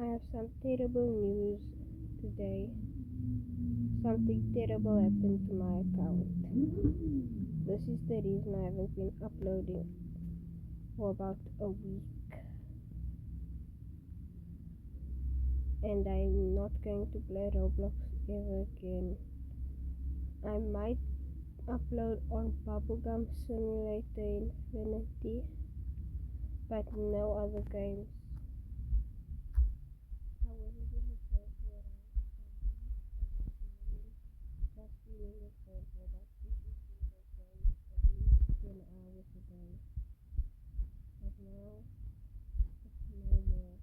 I have some terrible news today. Something terrible happened to my account. This is the reason I haven't been uploading for about a week. And I'm not going to play Roblox ever again. I might upload on Bubblegum Simulator Infinity, but no other games. I wasn't even sure for a just feeling the same for about every single day, at least 10 hours a day. But now, it's no more.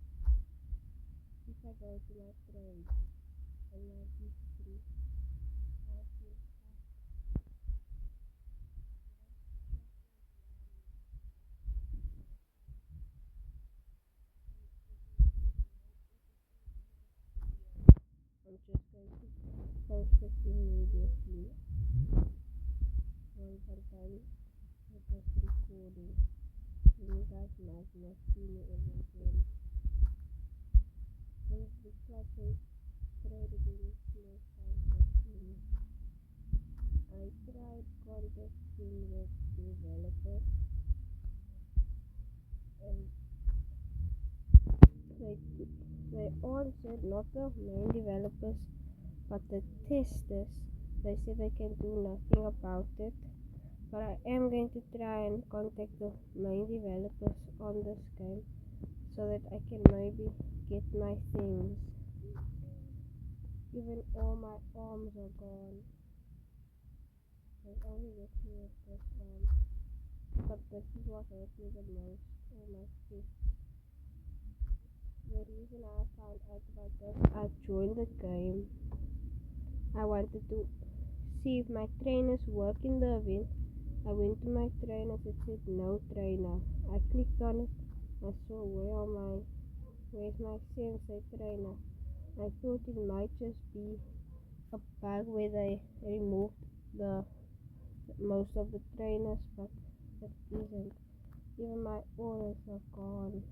If I go to my trade and my history, I feel I'm just going to post it immediately once I'm done with this recording. You guys might not see me ever again. And it looks like they trading slow time for me. I tried contacting with developers and they answered, not the main developers but the testers. They said they can do nothing about it, but I am going to try and contact the main developers on this game so that I can maybe get my things. Even all my arms are gone. There's only this here, this arm. But this is what hurt me the most, all my fists. The reason I found out about this, I joined the game. I wanted to see if my trainers work in the event. I went to my trainers, it said no trainer. I clicked on it, I saw where's my sensei trainer. I thought it might just be a bug where they removed the most of the trainers, but it isn't. Even my orders are gone.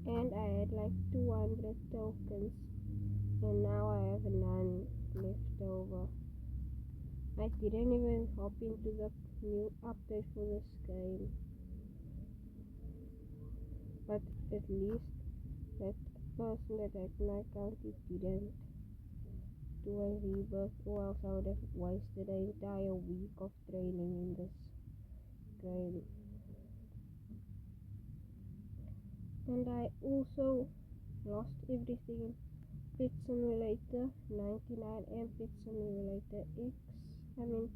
And I had like 200 tokens, and now I have none left over. I didn't even hop into the new update for this game, but at least that person that hacked my account, it didn't do a rebirth, or else I would have wasted an entire week of training in this game. And I also lost everything in Pet Simulator 99 and Pet Simulator X. I mean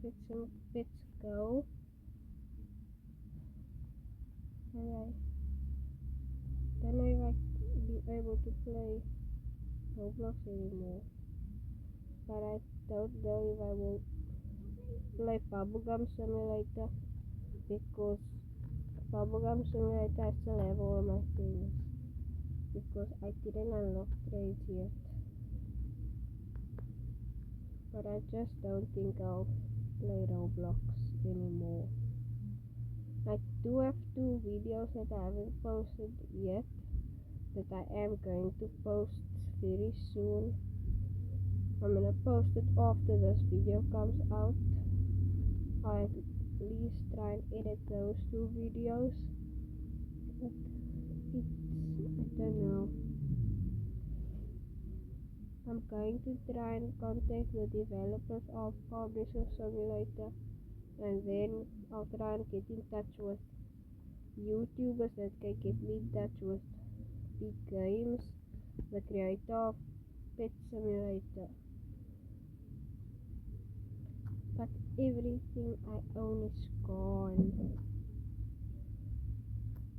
Pets Go. And I don't know if I'll be able to play Roblox anymore. But I don't know if I will play Bubblegum Simulator, because Bubblegum Simulator I still have all my things, because I didn't unlock trades yet. But I just don't think I'll play Roblox anymore. I do have 2 videos that I haven't posted yet, that I am going to post very soon. I'm gonna post it after this video comes out. I'll at least try and edit those 2 videos. But I don't know. I'm going to try and contact the developers of Publisher Simulator, and then I'll try and get in touch with YouTubers that can get me in touch with Big Games, the creator of Pet Simulator. But everything I own is gone.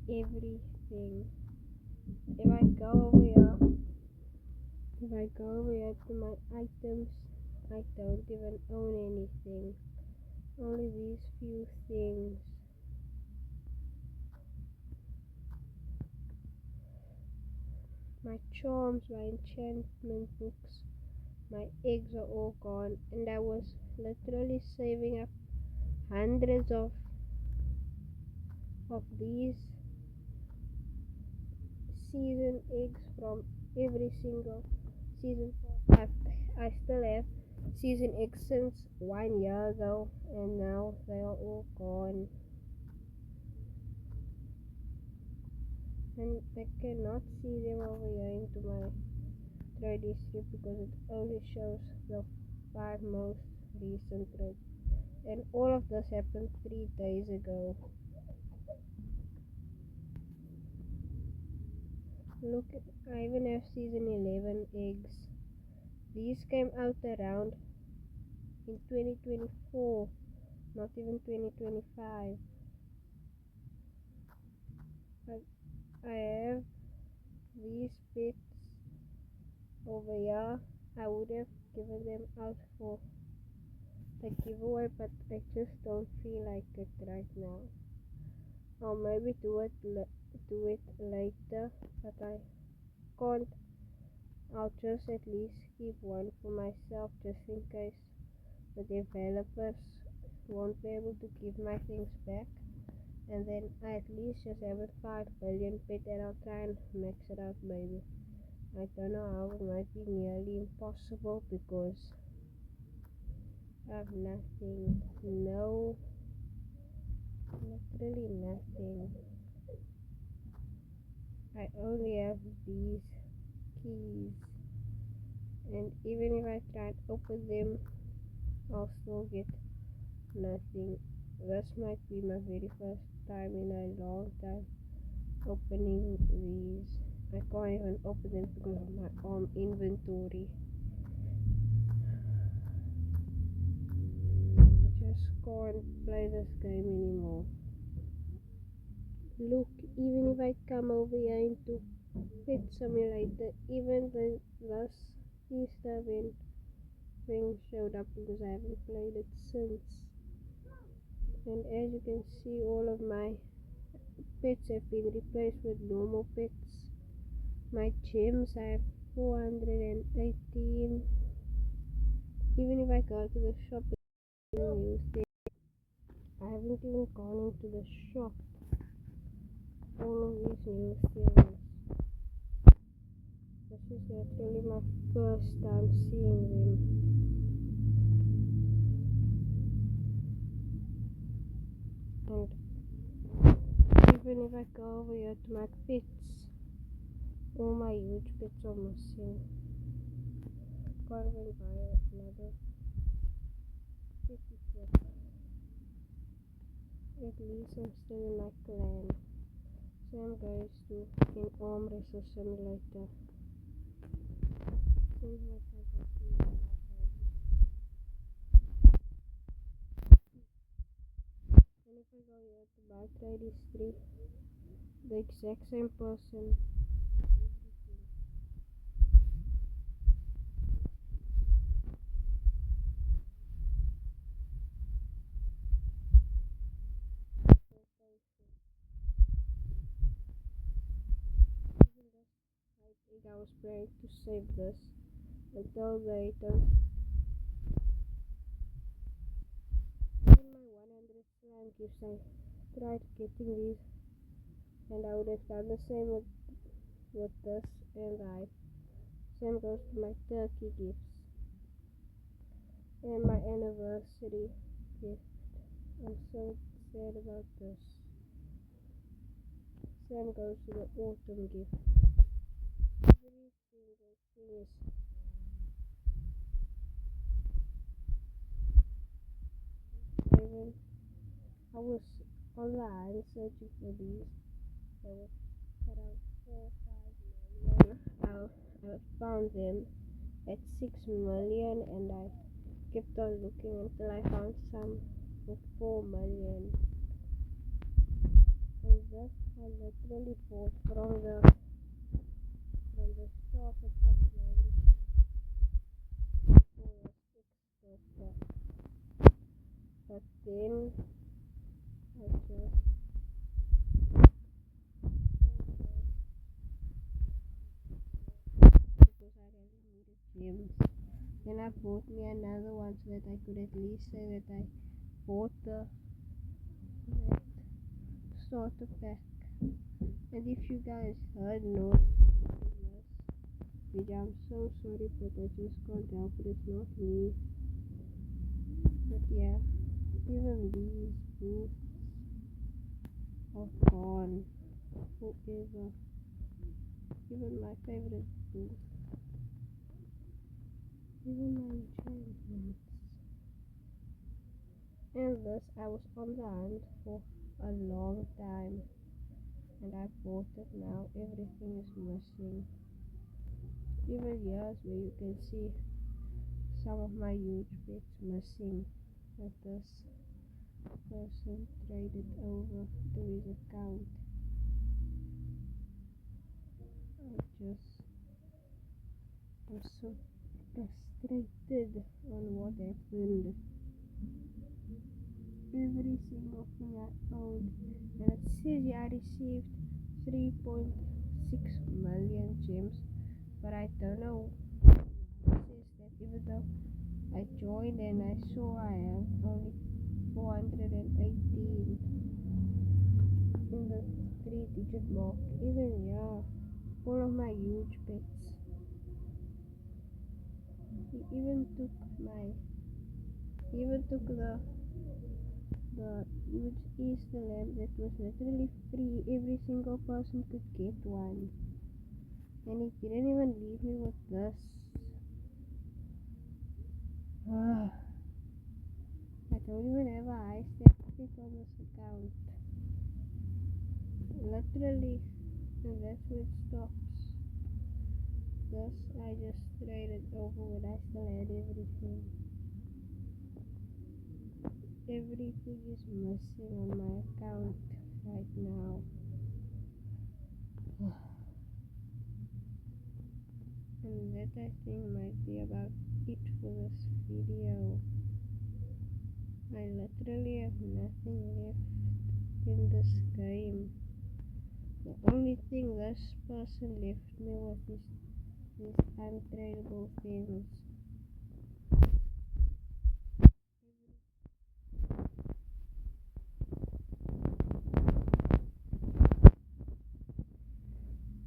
Everything. If I go over here to my items, I don't even own anything. Only these few things. My charms, my enchantment books, my eggs are all gone, and I was literally saving up hundreds of these season eggs from every single season. I still have season eggs since 1 year ago, and now they are all gone. And I cannot see them over here into my trade history because it only shows the 5 most recent trades. And all of this happened 3 days ago. Look, I even have season 11 eggs. These came out around in 2024, not even 2025. But I have these pets over here. I would have given them out for a giveaway, but I just don't feel like it right now. I'll maybe do it later, but I can't. I'll just at least keep one for myself just in case the developers won't be able to give my things back, and then I at least just have a 5 billion pet, and I'll try and max it out maybe. I don't know how, it might be nearly impossible because I have nothing, literally nothing. I only have these keys, and even if I try and open them, I'll still get nothing. This might be my very first time in a long time opening these. I can't even open them because of my own inventory. I just can't play this game anymore. Look, even if I come over here into Pet Simulator, even this Easter event thing showed up because I haven't played it since. And as you can see, all of my pets have been replaced with normal pets. My gems, I have 418. Even if I go to the shop and use them, I haven't even gone into the shop. All of these new things. This is actually my first time seeing them. And even if I go over here to my pets, all my huge pets are missing. Can't even buy another petty pet. At least I'm still in my clan. Same goes to in Arm Wrestle Simulator. Seems like I got to and if I go here to buy trade history, the exact same person. I was praying to save this until they don't. In my 100 slam gifts, I tried getting these, and I would have done the same with this, and same goes to my turkey gifts and my anniversary gift. I'm so sad about this. Same goes to the autumn gift. Every single thing is even. I was online searching for these. There was around 4-5 million. I found them at 6 million, and I kept on looking until I found some with 4 million. And this I literally bought from the store for just but then I just because I really needed gems. Then I bought me another one so that I could at least say that I bought the starter pack. And if you guys heard no, which I'm so sorry, but I just can't help it. It's not me. But yeah, even these booths are gone. Whoever, even my favorite booth, even my enchantments. And this, I was on the hunt for a long time, and I bought it now. Everything is missing. Even here's where you can see some of my huge bits missing. That this person traded over to his account. I'm so frustrated on what happened. Every single thing I owned, and it says I received 3.6 million gems, but I don't know why it says that, even though I joined and I saw I have only 418 in the 3-digit mark. Even yeah, all of my huge bets. He even took the huge Easter lamp that was literally free. Every single person could get one. And he didn't even leave me with this. I don't even have a high step pick on this account. Literally, and that's where it stops. This I just traded over when I still had everything. Everything is missing on my account right now. And that I think might be about it for this video. I literally have nothing left in this game. The only thing this person left me with is these untradeable things.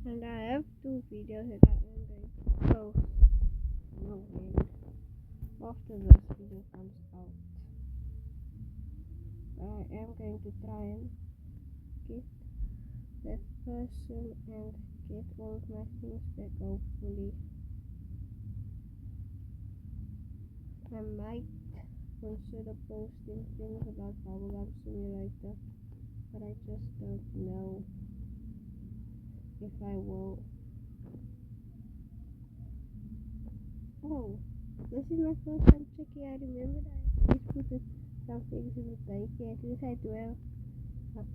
And I have 2 videos that I am going to post after this video comes out. I am going to try and get that person and get all of my things back, hopefully. I might consider posting things about Bubblegum Simulator, but I just don't know if I will. Oh, this is my first time checking. I remember that I put some things in the bank. At least I do have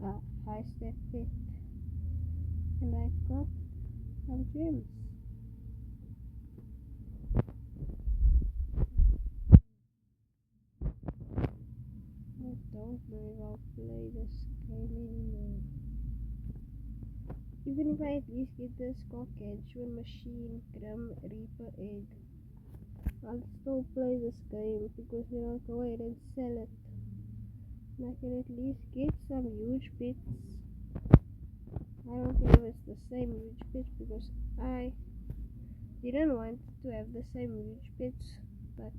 a high step fit, and I got some gems. I don't know if I'll play this game anymore. Even if I at least get this gargantuan machine, Grim Reaper egg, I'll still play this game because then I'll go ahead and sell it. And I can at least get some huge bits. I don't think it's the same huge bits because I didn't want to have the same huge bits, but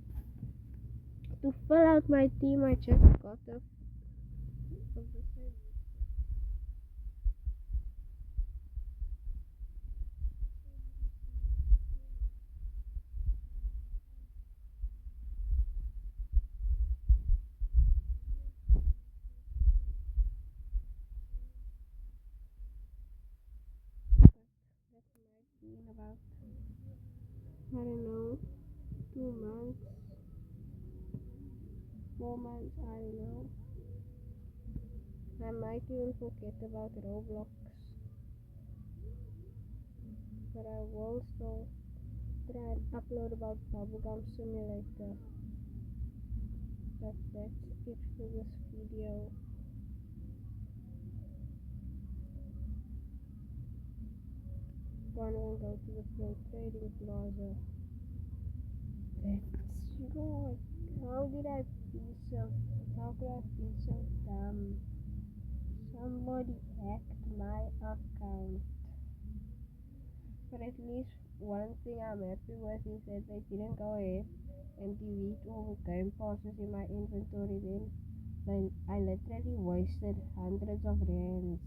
to fill out my team I just got of the same. In about, I don't know, 2 months, 4 months, I don't know. I might even forget about Roblox, but I will still try and upload about Bubblegum Simulator. But that's it for this video. Gonna go to the Flow Trading Plaza. That's God. How could I be so dumb? Somebody hacked my account. But at least one thing I'm happy with is that I didn't go ahead and delete all the game passes in my inventory then. I literally wasted hundreds of rands.